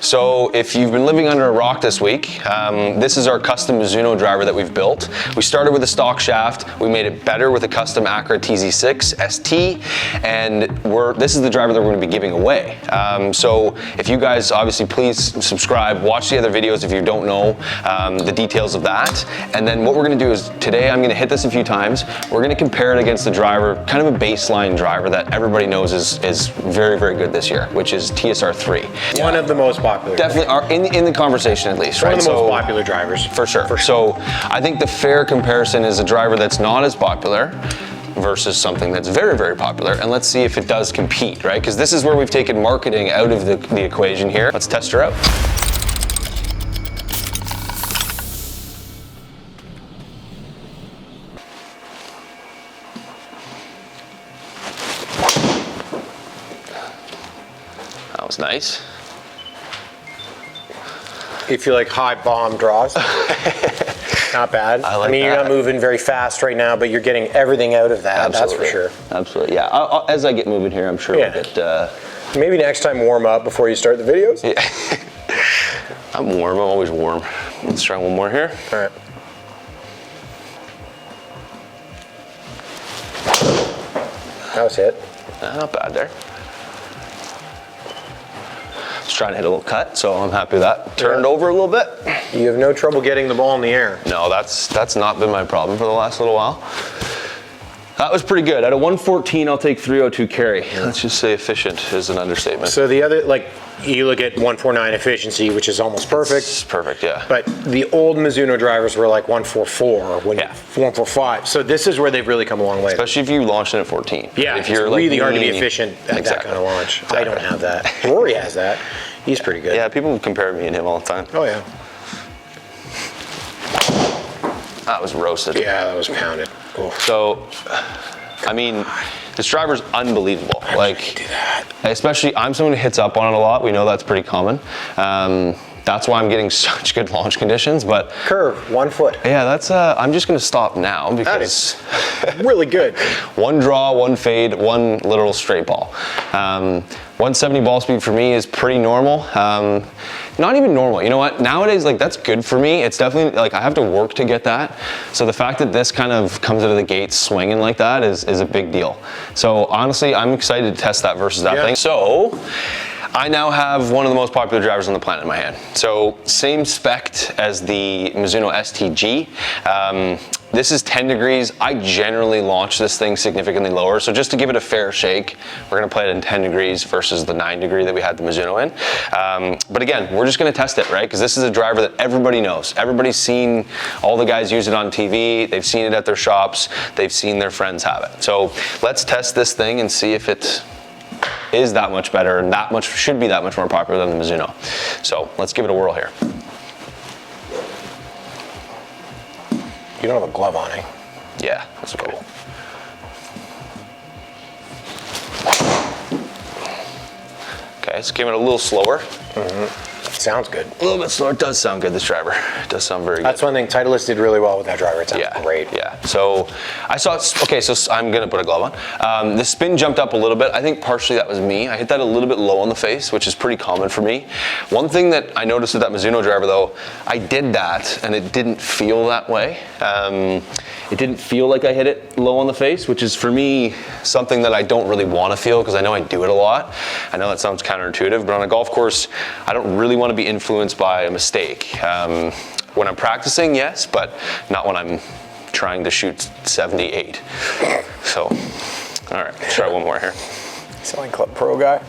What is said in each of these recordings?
So if you've been living under a rock this week, this is our custom Mizuno driver that we've built. We started with a stock shaft, we made it better with a custom Accra TZ6st ST, and this is the driver that we're going to be giving away. So if you guys, obviously, please subscribe, watch the other videos if you don't know the details of that. And then what we're going to do is today I'm going to hit this a few times. We're going to compare it against the driver, kind of a baseline driver that everybody knows is very, very good this year, which is TSR3. One of the most popular. Definitely in the conversation at least, right? One of the most popular drivers. For sure. So I think the fair comparison is a driver that's not as popular versus something that's very, very popular, and let's see if it does compete, right? Because this is where we've taken marketing out of the equation here. Let's test her out. That was nice. If you like high bomb draws, not bad. I mean, you're not moving very fast right now, but you're getting everything out of that. Absolutely. That's for sure. Absolutely, yeah. As I get moving here, I'm sure we'll get... Maybe next time warm up before you start the videos. Yeah. I'm warm, I'm always warm. Let's try one more here. All right. That was hit. Not bad there. Just trying to hit a little cut, so I'm happy with that. Turned over a little bit. You have no trouble getting the ball in the air. No, that's not been my problem for the last little while. That was pretty good. At a 114, I'll take 302 carry. Let's just say efficient is an understatement. So the other, like, you look at 149 efficiency, which is almost perfect. It's perfect, yeah. But the old Mizuno drivers were like 144 or 145. So this is where they've really come a long way. Especially if you launched it at 14. Yeah, if you're it's really hard to be efficient at that kind of launch. Exactly. I don't have that. Rory has that. He's pretty good. Yeah, people compare me and him all the time. Oh, yeah. That was roasted. Yeah, that was pounded. Oof. So, I mean, this driver's unbelievable. Like, especially, I'm someone who hits up on it a lot. We know that's pretty common. That's why I'm getting such good launch conditions, but... Curve, 1 foot. Yeah, that's, I'm just gonna stop now because... That is really good. One draw, one fade, one literal straight ball. 170 ball speed for me is pretty normal. Not even normal, you know what? Nowadays, like, that's good for me. It's definitely, like, I have to work to get that. So the fact that this kind of comes out of the gate swinging like that is a big deal. So honestly, I'm excited to test that versus that thing. So, I now have one of the most popular drivers on the planet in my hand. So same spec as the Mizuno STG. This is 10 degrees. I generally launch this thing significantly lower. So just to give it a fair shake, we're gonna play it in 10 degrees versus the 9 degree that we had the Mizuno in. But again, we're just gonna test it, right? Because this is a driver that everybody knows. Everybody's seen all the guys use it on TV. They've seen it at their shops. They've seen their friends have it. So let's test this thing and see if it is that much better and should be that much more popular than the Mizuno. So let's give it a whirl here. You don't have a glove on, eh? Yeah, that's cool. Okay, so came in a little slower. Sounds good. A little bit slower. It does sound good, this driver. It does sound very good. That's one thing Titleist did really well with that driver. It sounds great. Yeah, so I saw it, okay, so I'm gonna put a glove on. The spin jumped up a little bit. I think partially that was me. I hit that a little bit low on the face, which is pretty common for me. One thing that I noticed with that Mizuno driver though, I did that and it didn't feel that way. It didn't feel like I hit it low on the face, which is for me something that I don't really want to feel because I know I do it a lot. I know that sounds counterintuitive, but on a golf course, I don't really want to be influenced by a mistake. When I'm practicing, yes, but not when I'm trying to shoot 78. So, all right, let's try one more here. Selling Club Pro guy.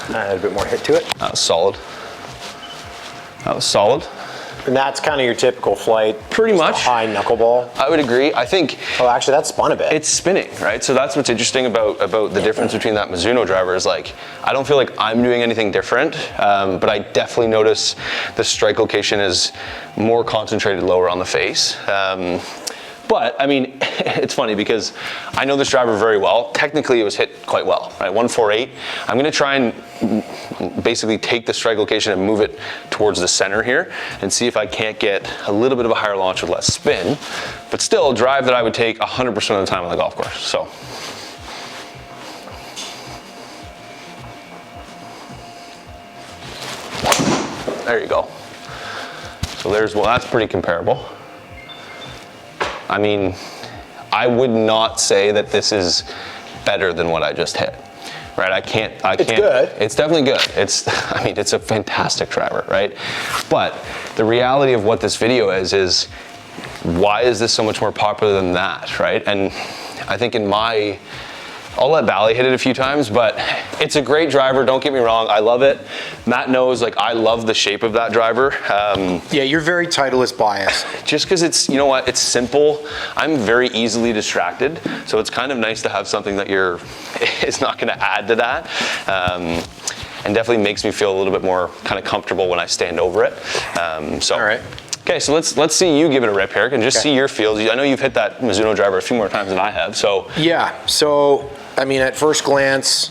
I had a bit more hit to it. That was solid. That was solid. And that's kind of your typical flight. Pretty much. A high knuckleball. I would agree. I think. Oh, actually, that's spun a bit. It's spinning, right? So that's what's interesting about the difference between that Mizuno driver is like, I don't feel like I'm doing anything different, but I definitely notice the strike location is more concentrated lower on the face. But I mean, it's funny because I know this driver very well. Technically, it was hit quite well, right? 148. I'm gonna try and basically take the strike location and move it towards the center here and see if I can't get a little bit of a higher launch with less spin, but still a drive that I would take 100% of the time on the golf course, so. there you go. So there's, well, that's pretty comparable. I mean, I would not say that this is better than what I just hit, right? I can't. It's good. It's definitely good. I mean, it's a fantastic driver, right? But the reality of what this video is why is this so much more popular than that, right? And I think I'll let Bally hit it a few times, but it's a great driver, don't get me wrong, I love it. Matt knows, like, I love the shape of that driver. Yeah, you're very Titleist biased. Just because it's, you know what, it's simple. I'm very easily distracted, so it's kind of nice to have something that is not gonna add to that. And definitely makes me feel a little bit more kind of comfortable when I stand over it. So. All right. Okay, so let's see you give it a rip, Eric, and just see your feels. I know you've hit that Mizuno driver a few more times than I have, so. Yeah, so, I mean, at first glance,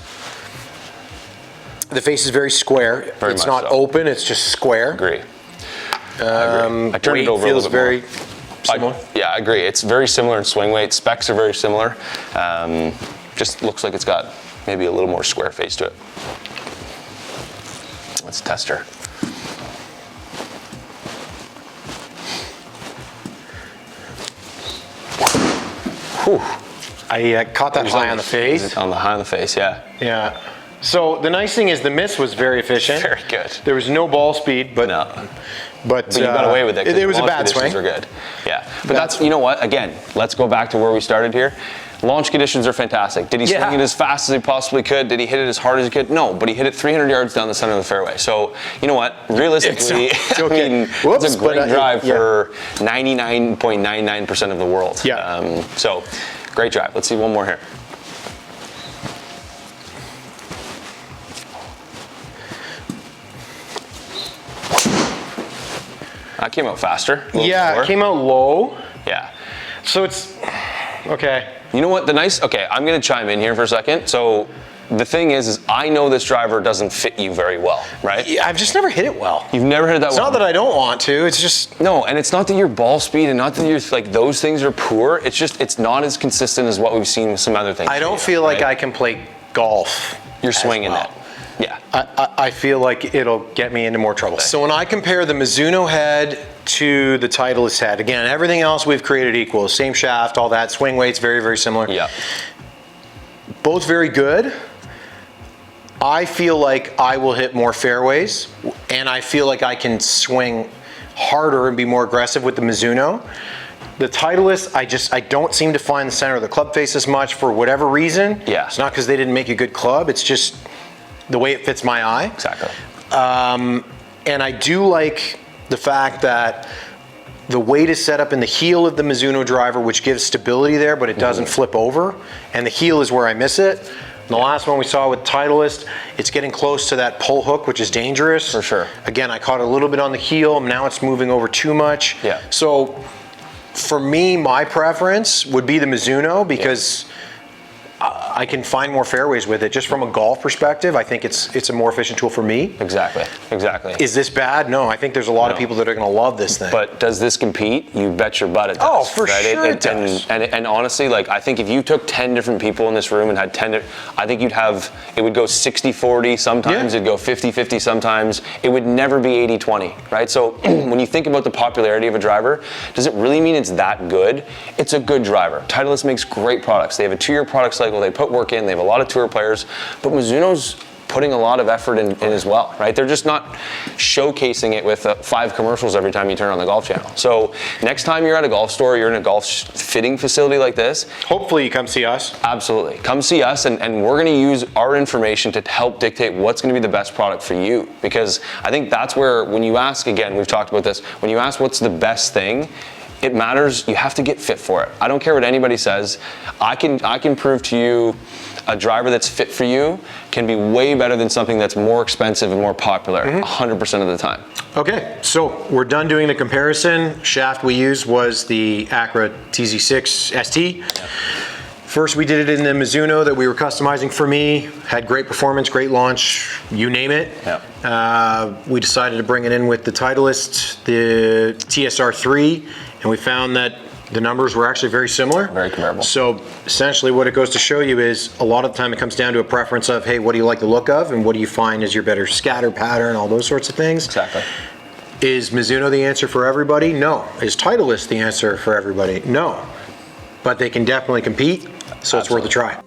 the face is very square. Very it's much not so. open, it's just square. Agree. I agree. I turned it over a little bit very more. similar. Yeah, I agree. It's very similar in swing weight. Specs are very similar. Just looks like it's got maybe a little more square face to it. Let's test her. Whew. I caught that high on the face. On the high on the face, yeah. Yeah. So the nice thing is the miss was very efficient. Very good. There was no ball speed, but No. But you got away with it. It was a bad Launch conditions swing. were good. Yeah, but that's, you know what? Again, let's go back to where we started here. Launch conditions are fantastic. Did he swing it as fast as he possibly could? Did he hit it as hard as he could? No, but he hit it 300 yards down the center of the fairway. So, you know what? Realistically, it's okay. I mean, it's a great drive for 99.99% of the world. Yeah. So, great drive. Let's see one more here. That came out faster. Yeah, it came out low. Yeah. So it's, okay. You know what, okay, I'm gonna chime in here for a second. So the thing is I know this driver doesn't fit you very well, right? Yeah, I've just never hit it well. You've never hit it that well. It's not that I don't want to, it's just. No, and it's not that your ball speed and not that you're like, those things are poor. It's just, it's not as consistent as what we've seen with some other things. I don't feel like I can play golf. You're swinging it. Yeah. I feel like it'll get me into more trouble. So when I compare the Mizuno head to the Titleist head, again, everything else we've created equal, same shaft, all that, swing weight's very, very similar. Yeah. Both very good. I feel like I will hit more fairways, and I feel like I can swing harder and be more aggressive with the Mizuno. The Titleist, I don't seem to find the center of the club face as much for whatever reason. Yeah. It's not because they didn't make a good club, it's just the way it fits my eye. Exactly. And I do like the fact that the weight is set up in the heel of the Mizuno driver, which gives stability there, but it doesn't flip over. And the heel is where I miss it. And the last one we saw with Titleist, it's getting close to that pull hook, which is dangerous. For sure. Again, I caught a little bit on the heel. Now it's moving over too much. Yeah. So for me, my preference would be the Mizuno because I can find more fairways with it. Just from a golf perspective, I think it's a more efficient tool for me. Exactly. Exactly. Is this bad? No, I think there's a lot of people that are going to love this thing. But does this compete? You bet your butt it does. Oh, for sure it does. And honestly, like, I think if you took 10 different people in this room and had 10, I think it would go 60-40 sometimes, it'd go 50-50 sometimes. It would never be 80-20, right? So when you think about the popularity of a driver, does it really mean it's that good? It's a good driver. Titleist makes great products. They have a 2-year product cycle. They put work in. They have a lot of tour players, but Mizuno's putting a lot of effort in as well, right? They're just not showcasing it with 5 commercials every time you turn on the golf channel. So next time you're at a golf store, you're in a golf fitting facility like this. Hopefully you come see us. Absolutely. Come see us, and we're going to use our information to help dictate what's going to be the best product for you. Because I think that's where, when you ask, again, we've talked about this, when you ask what's the best thing, it matters. You have to get fit for it. I don't care what anybody says. I can prove to you a driver that's fit for you can be way better than something that's more expensive and more popular 100% of the time. Okay, so we're done doing the comparison. Shaft we used was the Accra TZ6st. Yeah. First we did it in the Mizuno that we were customizing for me. Had great performance, great launch, you name it. Yeah. We decided to bring it in with the Titleist, the TSR3, and we found that The numbers were actually very similar. Very comparable. So essentially what it goes to show you is a lot of the time it comes down to a preference of, hey, what do you like the look of and what do you find is your better scatter pattern, all those sorts of things. Exactly. Is Mizuno the answer for everybody? No. Is Titleist the answer for everybody? No. But they can definitely compete, so it's worth a try.